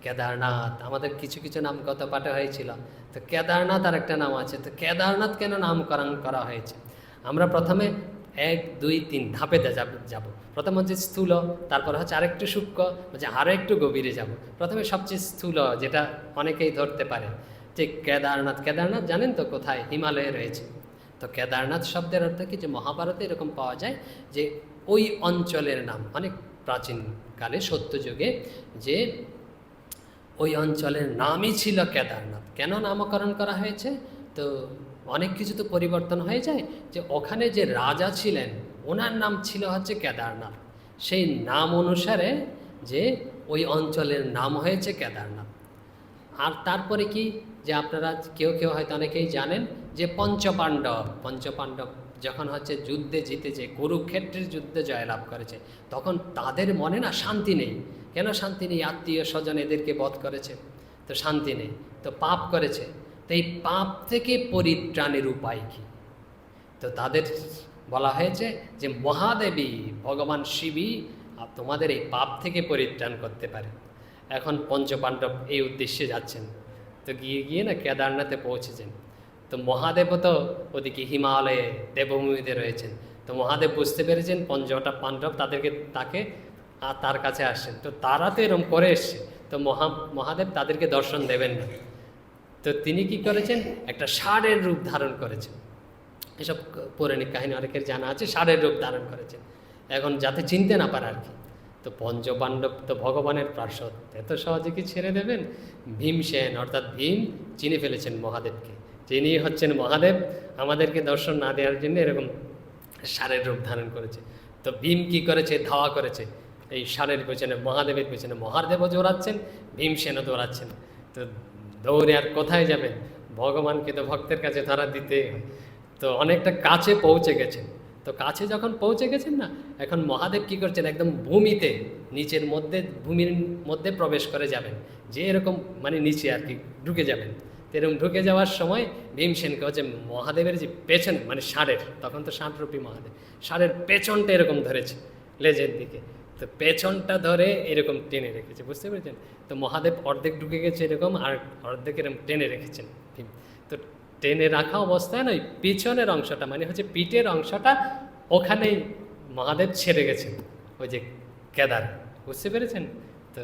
কেদারনাথ, আমাদের কিছু কিছু নাম গত পাঠে হয়েছিল। তো কেদারনাথ আর একটা নাম আছে। তো কেদারনাথ কেন নামকরণ করা হয়েছে? আমরা প্রথমে 1, 2, 3 ধাপেতে যাব। প্রথম হচ্ছে স্থূল, তারপর হচ্ছে আরেকটু সূক্ষ্ম, হচ্ছে আরও একটু গভীরে যাব। প্রথমে সবচেয়ে স্থূল, যেটা অনেকেই ধরতে পারে, যে কেদারনাথ। কেদারনাথ জানেন তো কোথায়? হিমালয়ে রয়েছে। তো কেদারনাথ শব্দের অর্থ কি? যে মহাভারতে এরকম পাওয়া যায় যে ওই অঞ্চলের নাম, অনেক প্রাচীনকালে সত্যযুগে, যে ওই অঞ্চলের নামই ছিল কেদারনাথ। কেন নামকরণ করা হয়েছে? তো অনেক কিছু তো পরিবর্তন হয়ে যায়, যে ওখানে যে রাজা ছিলেন ওনার নাম ছিল হচ্ছে কেদারনাথ। সেই নাম অনুসারে যে ওই অঞ্চলের নাম হয়েছে কেদারনাথ। আর তারপরে কি, যে আপনারা কেউ কেউ হয়তো অনেকেই জানেন যে পঞ্চপাণ্ডব যখন হচ্ছে যুদ্ধে জিতেছে, কুরুক্ষেত্রের যুদ্ধে জয়লাভ করেছে, তখন তাদের মনে না শান্তি নেই। কেন শান্তি নেই? আত্মীয় স্বজন এদেরকে বধ করেছে, তো শান্তি নেই, তো পাপ করেছে। তো এই পাপ থেকে পরিত্রাণের উপায় কী? তো তাদের বলা হয়েছে যে মহাদেবী, ভগবান শিবই তোমাদের এই পাপ থেকে পরিত্রাণ করতে পারে। এখন পঞ্চপাণ্ডব এই উদ্দেশ্যে যাচ্ছেন। তো গিয়ে গিয়ে না কেদারনাথে পৌঁছেছেন। তো মহাদেবও তো ওদিকে হিমালয়ে দেবভূমিতে রয়েছেন। তো মহাদেব বুঝতে পেরেছেন পঞ্চটা পাণ্ডব তাকে তার কাছে আসছেন। তো তারা তো এরম করে এসছে, তো মহাদেব তাদেরকে দর্শন দেবেন না। তো তিনি কি করেছেন? একটা ষাঁড়ের রূপ ধারণ করেছেন। এসব পৌরাণিক কাহিনী অনেকের জানা আছে। ষাঁড়ের রূপ ধারণ করেছেন এখন, যাতে চিনতে না পারে আর কি। তো পঞ্চপাণ্ডব তো ভগবানের পার্শ্বদ, এত সহজে কি ছেড়ে দেবেন? ভীমসেন অর্থাৎ ভীম চিনে ফেলেছেন মহাদেবকে, যিনি হচ্ছেন মহাদেব, আমাদেরকে দর্শন না দেওয়ার জন্য এরকম ষাঁড়ের রূপ ধারণ করেছে। তো ভীম কি করেছে? ধাওয়া করেছে এই ষাঁড়ের পেছনে, মহাদেবের পেছনে। মহাদেবও দৌড়াচ্ছেন, ভীমসেনও দৌড়াচ্ছেন। তো দৌড়ে আর কোথায় যাবেন? ভগবানকে তো ভক্তের কাছে ধরা দিতেই হয়। তো অনেকটা কাছে পৌঁছে গেছেন। তো কাছে যখন পৌঁছে গেছেন না, এখন মহাদেব কি করছেন? একদম ভূমিতে, নিচের মধ্যে, ভূমির মধ্যে প্রবেশ করে যাবেন, যে এরকম মানে নিচে আর কি ঢুকে যাবেন। এরকম ঢুকে যাওয়ার সময় ভীমসেনকে হচ্ছে মহাদেবের যে পেছন, মানে ষাঁড়ের, তখন তো ষাঁড়রূপী মহাদেব, ষাঁড়ের পেছনটা এরকম ধরেছে লেজের দিকে। তো পেছনটা ধরে এরকম টেনে রেখেছে, বুঝতে পেরেছেন? তো মহাদেব অর্ধেক ঢুকে গেছে এরকম, আর অর্ধেক এরকম টেনে রেখেছেন ভীম। তো টেনে রাখা অবস্থায় নয়, পিছনের অংশটা মানে হচ্ছে পিঠের অংশটা, ওখানেই মহাদেব ছেড়ে গেছেন ওই যে কেদার, বুঝতে পেরেছেন? তো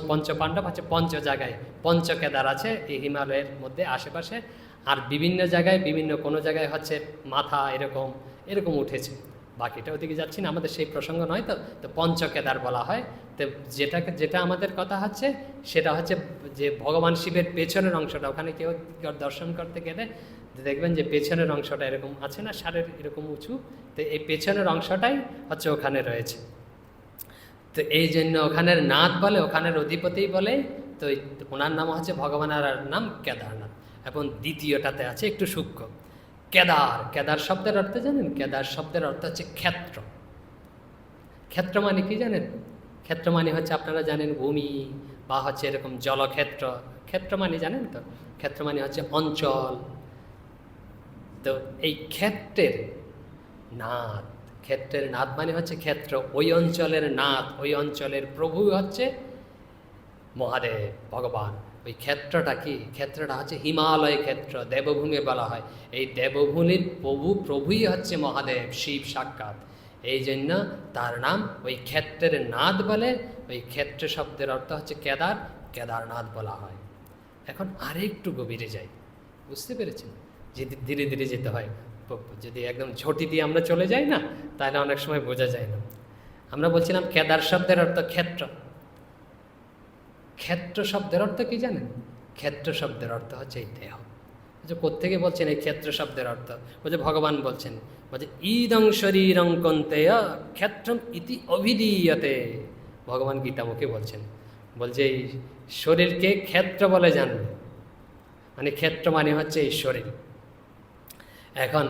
পঞ্চপাণ্ডব আছে পঞ্চ জায়গায়, পঞ্চ কেদার আছে এই হিমালয়ের মধ্যে আশেপাশে। আর বিভিন্ন জায়গায়, বিভিন্ন কোনো জায়গায় হচ্ছে মাথা এরকম এরকম উঠেছে। বাকিটা ওদিকে যাচ্ছি না, আমাদের সেই প্রসঙ্গ নয়। তো তো পঞ্চকেদার বলা হয়। তো যেটা আমাদের কথা হচ্ছে সেটা হচ্ছে যে ভগবান শিবের পেছনের অংশটা, ওখানে কেউ দর্শন করতে গেলে দেখবেন যে পেছনের অংশটা এরকম আছে না, ষাঁড়ের এরকম উঁচু। তো এই পেছনের অংশটাই হচ্ছে ওখানে রয়েছে। তো এই জন্য ওখানের নাথ বলে, ওখানের অধিপতি বলে। তো ওনার নাম হচ্ছে ভগবানের নাম কেদারনাথ। এখন দ্বিতীয়টাতে আছে একটু সূক্ষ্ম, কেদার। কেদার শব্দের অর্থ জানেন? কেদার শব্দের অর্থ হচ্ছে ক্ষেত্র। ক্ষেত্র মানে কি জানেন? ক্ষেত্র মানে হচ্ছে আপনারা জানেন ভূমি, বা হচ্ছে এরকম জলক্ষেত্র। ক্ষেত্র মানে জানেন তো? ক্ষেত্র মানে হচ্ছে অঞ্চল। তো এই ক্ষেত্রের নাথ, ক্ষেত্রের নাথ মানে হচ্ছে ক্ষেত্র, ওই অঞ্চলের নাথ, ওই অঞ্চলের প্রভু হচ্ছে মহাদেব, ভগবান। ওই ক্ষেত্রটা কি? ক্ষেত্রটা হচ্ছে হিমালয় ক্ষেত্র, দেবভূমি বলা হয়। এই দেবভূমির প্রভুই হচ্ছে মহাদেব, শিব সাক্ষাৎ। এই জন্য তার নাম ওই ক্ষেত্রের নাথ বলে। ওই ক্ষেত্র শব্দের অর্থ হচ্ছে কেদার, কেদারনাথ বলা হয়। এখন আরেকটু গভীরে যাই, বুঝতে পেরেছেন? যদি ধীরে ধীরে যেতে হয়, যদি একদম ঝটি দিয়ে আমরা চলে যাই না, তাহলে অনেক সময় বোঝা যায় না। আমরা বলছিলাম কেদার শব্দের অর্থ ক্ষেত্র। ক্ষেত্র শব্দের অর্থ কি জানেন? ক্ষেত্র শব্দের অর্থ হচ্ছে এই দেহ। যে কোত্থেকে বলছেন এই ক্ষেত্র শব্দের অর্থ? বলছে ভগবান বলছেন, বলছে ইদং শরীরং কন্তেয় ক্ষেত্রম ইতি অভিধীয়তে। ভগবান গীতামুখে বলছেন, বলছে এই শরীরকে ক্ষেত্র বলে জানবে। মানে ক্ষেত্র মানে হচ্ছে এই শরীর। এখন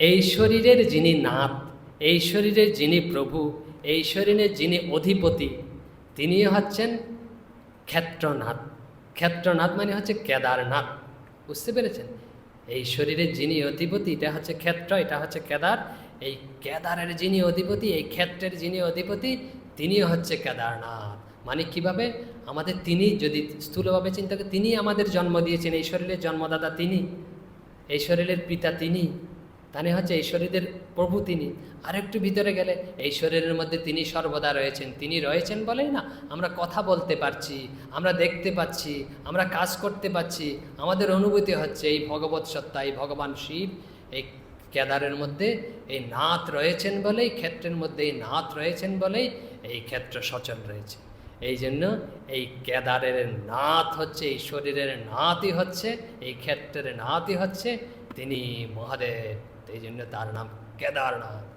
এই শরীরের যিনি নাথ, এই শরীরের যিনি প্রভু, এই শরীরের যিনি অধিপতি, তিনি হচ্ছেন ক্ষেত্রনাথ। ক্ষেত্রনাথ মানে হচ্ছে কেদারনাথ, বুঝতে পেরেছেন? এই শরীরের যিনি অধিপতি, এটা হচ্ছে ক্ষেত্র, এটা হচ্ছে কেদার। এই কেদারের যিনি অধিপতি, এই ক্ষেত্রের যিনি অধিপতি, তিনি হচ্ছে কেদারনাথ। মানে কিভাবে আমাদের তিনি যদি স্থূলভাবে চিন্তা করি, তিনি আমাদের জন্ম দিয়েছেন, এই শরীরের জন্মদাতা তিনি, এই শরীরের পিতা তিনি, তানি হচ্ছে এই শরীরের প্রভু তিনি। আরেকটু ভিতরে গেলে এই শরীরের মধ্যে তিনি সর্বদা রয়েছেন, তিনি রয়েছেন বলেই না আমরা কথা বলতে পারছি, আমরা দেখতে পাচ্ছি, আমরা কাজ করতে পারছি, আমাদের অনুভূতি হচ্ছে এই ভগবৎ সত্তা, এই ভগবান শিব এই কেদারের মধ্যে এই নাথ রয়েছেন বলেই, ক্ষেত্রের মধ্যে এই নাথ রয়েছেন বলেই এই ক্ষেত্র সচল রয়েছে। এই জন্য এই কেদারের নাথ হচ্ছে, এই শরীরের নাথই হচ্ছে, এই ক্ষেত্রের নাথই হচ্ছে তিনি মহাদেব। এই জন্য তার নাম কেদারনাথ।